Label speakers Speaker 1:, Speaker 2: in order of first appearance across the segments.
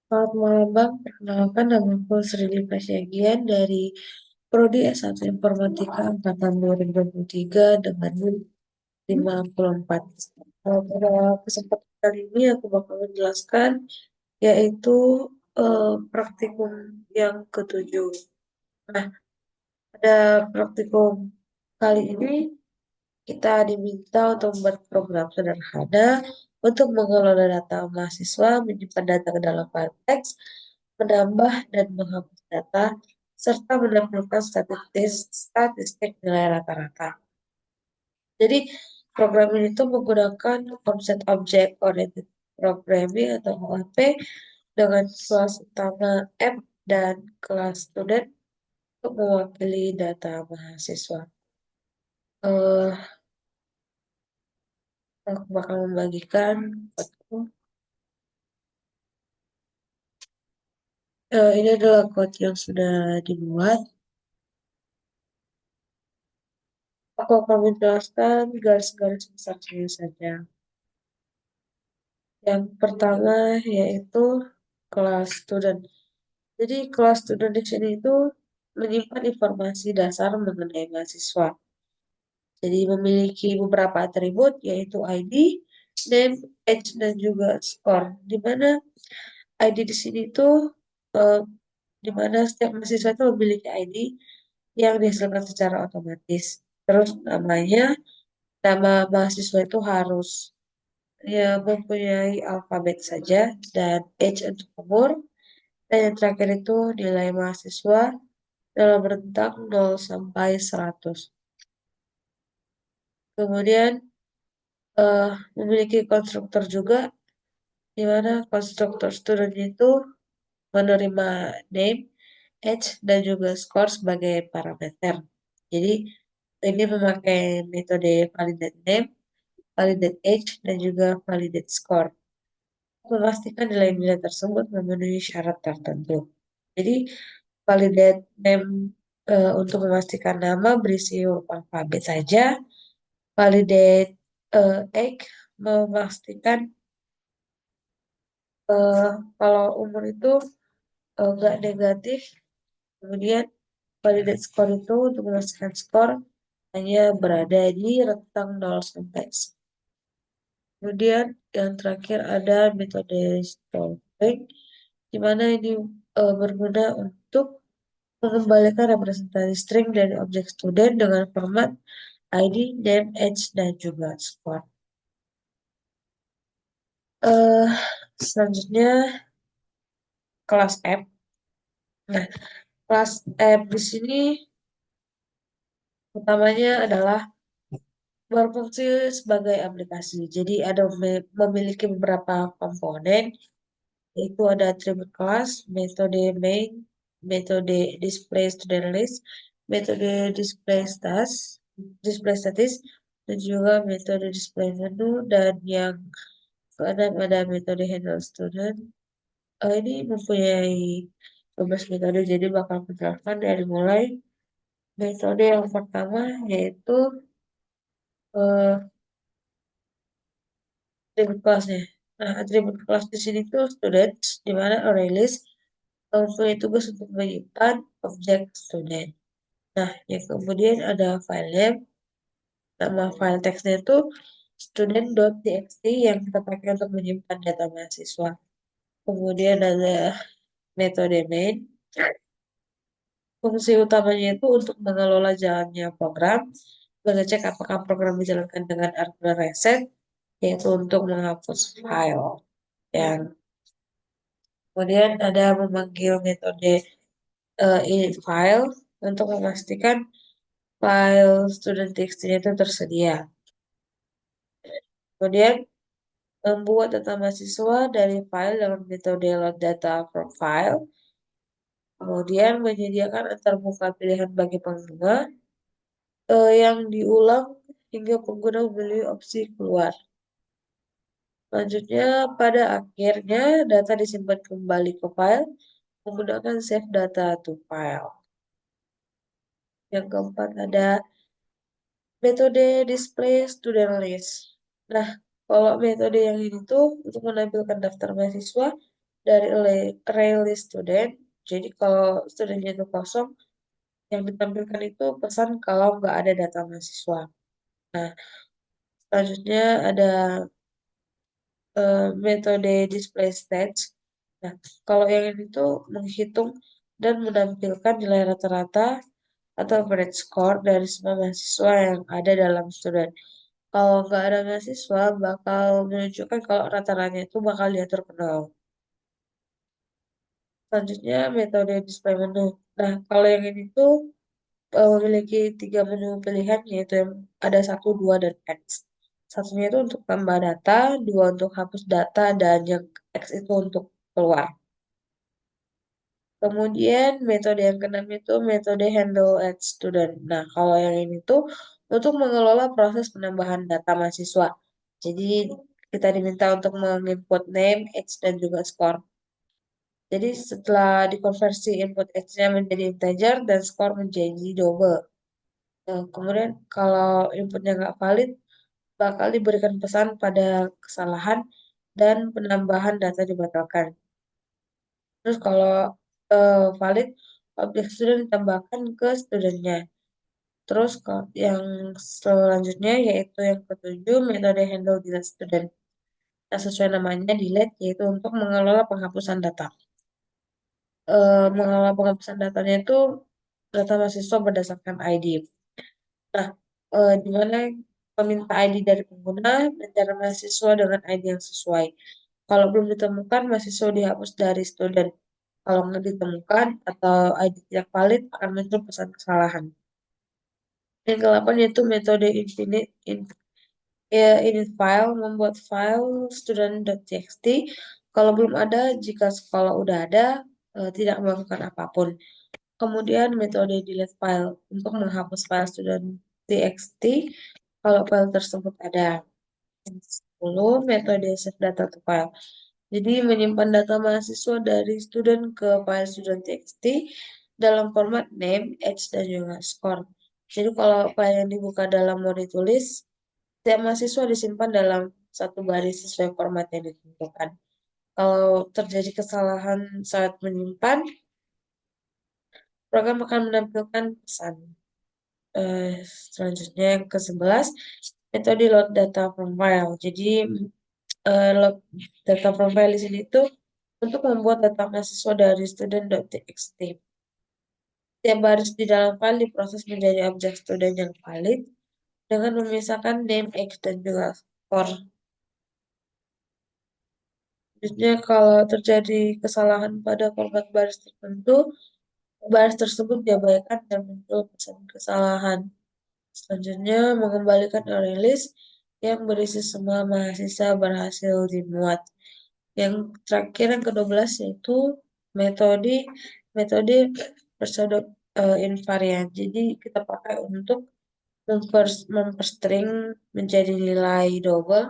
Speaker 1: Selamat malam Bang, perkenalkan namaku Sri Pasyagian dari Prodi S1 Informatika Angkatan 2023 dengan NIM 54. Pada kesempatan kali ini aku bakal menjelaskan yaitu praktikum yang ketujuh. Nah, pada praktikum kali ini kita diminta untuk membuat program sederhana untuk mengelola data mahasiswa, menyimpan data ke dalam file teks, menambah dan menghapus data, serta menampilkan statistik nilai rata-rata. Jadi, program ini tuh menggunakan konsep Object Oriented Programming atau OOP dengan kelas utama app dan kelas student untuk mewakili data mahasiswa. Eh, aku bakal membagikan codeku. Ini adalah code yang sudah dibuat. Aku akan menjelaskan garis-garis besarnya saja. Yang pertama yaitu kelas student. Jadi kelas student di sini itu menyimpan informasi dasar mengenai mahasiswa. Jadi memiliki beberapa atribut yaitu ID, name, age, dan juga score. Di mana ID di sini itu eh, di mana setiap mahasiswa itu memiliki ID yang dihasilkan secara otomatis. Terus nama mahasiswa itu harus ya mempunyai alfabet saja dan age untuk umur. Dan yang terakhir itu nilai mahasiswa dalam rentang 0 sampai 100. Kemudian memiliki konstruktor juga, di mana konstruktor student itu menerima name, age, dan juga score sebagai parameter. Jadi ini memakai metode validate name, validate age, dan juga validate score. Memastikan nilai-nilai tersebut memenuhi syarat tertentu. Jadi validate name untuk memastikan nama berisi huruf alfabet saja. Validate egg memastikan eh, kalau umur itu nggak negatif. Kemudian validate score itu untuk memastikan skor hanya berada di rentang 0 sampai 10. Kemudian yang terakhir ada metode string, di mana ini berguna untuk mengembalikan representasi string dari objek student dengan format ID, name, age, dan juga score. eh Selanjutnya kelas app. Nah, kelas app di sini utamanya adalah berfungsi sebagai aplikasi. Jadi ada memiliki beberapa komponen, yaitu ada atribut kelas, metode main, metode display student list, metode display status, dan juga metode display menu, dan yang keenam ada metode handle student. Ini mempunyai 12 metode, jadi bakal menjelaskan dari mulai metode yang pertama yaitu eh, atribut kelasnya. Nah, atribut kelas di sini tuh students, di mana ArrayList mempunyai tugas untuk menyimpan objek student. Nah, yang kemudian ada file name, nama file teksnya itu student.txt yang kita pakai untuk menyimpan data mahasiswa. Kemudian ada metode main. Fungsi utamanya itu untuk mengelola jalannya program, mengecek apakah program dijalankan dengan argumen reset, yaitu untuk menghapus file. Yang kemudian ada memanggil metode init file untuk memastikan file student.txt itu tersedia. Kemudian membuat data mahasiswa dari file dalam metode load data from file. Kemudian menyediakan antarmuka pilihan bagi pengguna yang diulang hingga pengguna memilih opsi keluar. Selanjutnya, pada akhirnya data disimpan kembali ke file menggunakan save data to file. Yang keempat ada metode display student list. Nah, kalau metode yang ini tuh untuk menampilkan daftar mahasiswa dari array list student. Jadi kalau studennya itu kosong, yang ditampilkan itu pesan kalau nggak ada data mahasiswa. Nah, selanjutnya ada metode display stats. Nah, kalau yang ini tuh menghitung dan menampilkan nilai rata-rata atau average score dari semua mahasiswa yang ada dalam student. Kalau nggak ada mahasiswa, bakal menunjukkan kalau rata-ratanya itu bakal diatur ke nol. Selanjutnya metode display menu. Nah, kalau yang ini tuh memiliki tiga menu pilihan, yaitu yang ada satu, dua, dan X. Satunya itu untuk tambah data, dua untuk hapus data, dan yang X itu untuk keluar. Kemudian metode yang keenam itu metode handle at student. Nah, kalau yang ini tuh untuk mengelola proses penambahan data mahasiswa. Jadi kita diminta untuk menginput name, age, dan juga score. Jadi setelah dikonversi input age-nya menjadi integer dan skor menjadi double. Nah, kemudian kalau inputnya nggak valid, bakal diberikan pesan pada kesalahan dan penambahan data dibatalkan. Terus kalau valid, objek student ditambahkan ke studentnya. Terus yang selanjutnya yaitu yang ketujuh, metode handle delete student. Nah, sesuai namanya delete yaitu untuk mengelola penghapusan data. Mengelola penghapusan datanya itu data mahasiswa berdasarkan ID. Nah, di mana meminta ID dari pengguna, mencari mahasiswa dengan ID yang sesuai. Kalau belum ditemukan, mahasiswa dihapus dari student. Kalau nggak ditemukan atau ID tidak valid, akan muncul pesan kesalahan. Yang ke-8 yaitu metode infinite init file, membuat file student.txt. Kalau belum ada, jika kalau udah ada, tidak melakukan apapun. Kemudian metode delete file untuk menghapus file student.txt kalau file tersebut ada. 10. Metode save data to file. Jadi menyimpan data mahasiswa dari student ke file student.txt dalam format name, age, dan juga score. Jadi kalau file yang dibuka dalam mau ditulis, setiap mahasiswa disimpan dalam satu baris sesuai format yang ditentukan. Kalau terjadi kesalahan saat menyimpan, program akan menampilkan pesan. Selanjutnya yang ke-11, metode load data from file. Jadi load data from file di sini itu untuk membuat data mahasiswa dari student.txt. Setiap baris di dalam file diproses menjadi objek student yang valid dengan memisahkan name, age, dan juga score. Selanjutnya kalau terjadi kesalahan pada format baris tertentu, baris tersebut diabaikan dan muncul pesan kesalahan. Selanjutnya, mengembalikan array list yang berisi semua mahasiswa berhasil dimuat. Yang terakhir yang ke-12 yaitu metode metode pseudo invariant. Jadi kita pakai untuk memperstring menjadi nilai double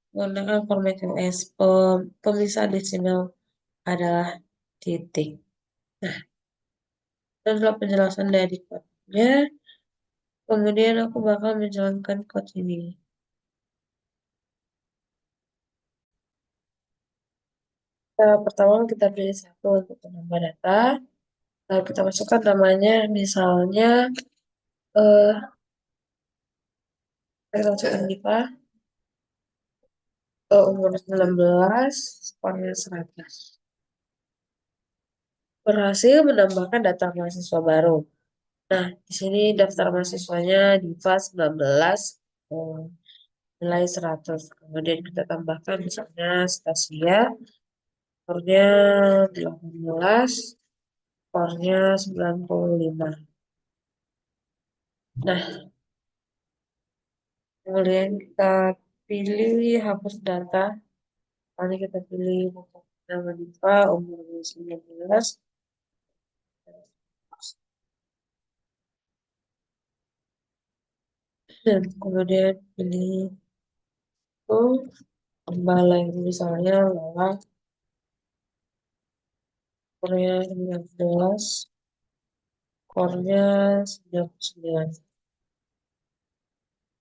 Speaker 1: menggunakan format US. Pemisah desimal adalah titik. Nah, itu adalah penjelasan dari code-nya. Kemudian aku bakal menjalankan code ini. Pertama kita pilih satu untuk menambah data. Lalu kita masukkan namanya, misalnya eh kita masukkan Diva, umur 19, skornya 100. Berhasil menambahkan data mahasiswa baru. Nah, di sini daftar mahasiswanya Diva 19, eh, nilai 100. Kemudian kita tambahkan misalnya Stasia, skornya 18, skornya 95. Nah, kemudian kita pilih hapus data. Lalu kita pilih nama Diva, umur 19. Dan kemudian pilih itu tambah lagi misalnya Lola, skornya 19, skornya 99.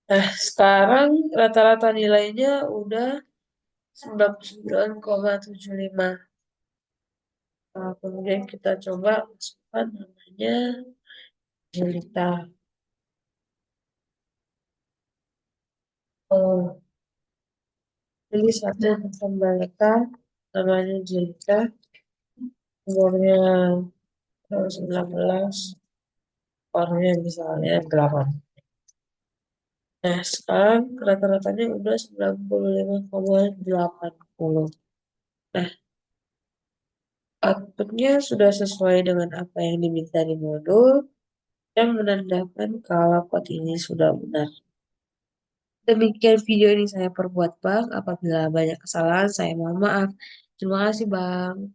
Speaker 1: Nah, sekarang rata-rata nilainya udah 99,75. Nah, kemudian kita coba masukkan namanya Jelita. Oh, pilih satu pembalita namanya Jelita, umurnya 19, orangnya misalnya 8. Nah, sekarang rata-ratanya udah 95,80. Nah, outputnya sudah sesuai dengan apa yang diminta di modul yang menandakan kalau code ini sudah benar. Demikian video ini saya perbuat, Bang. Apabila banyak kesalahan, saya mohon maaf. Terima kasih, Bang.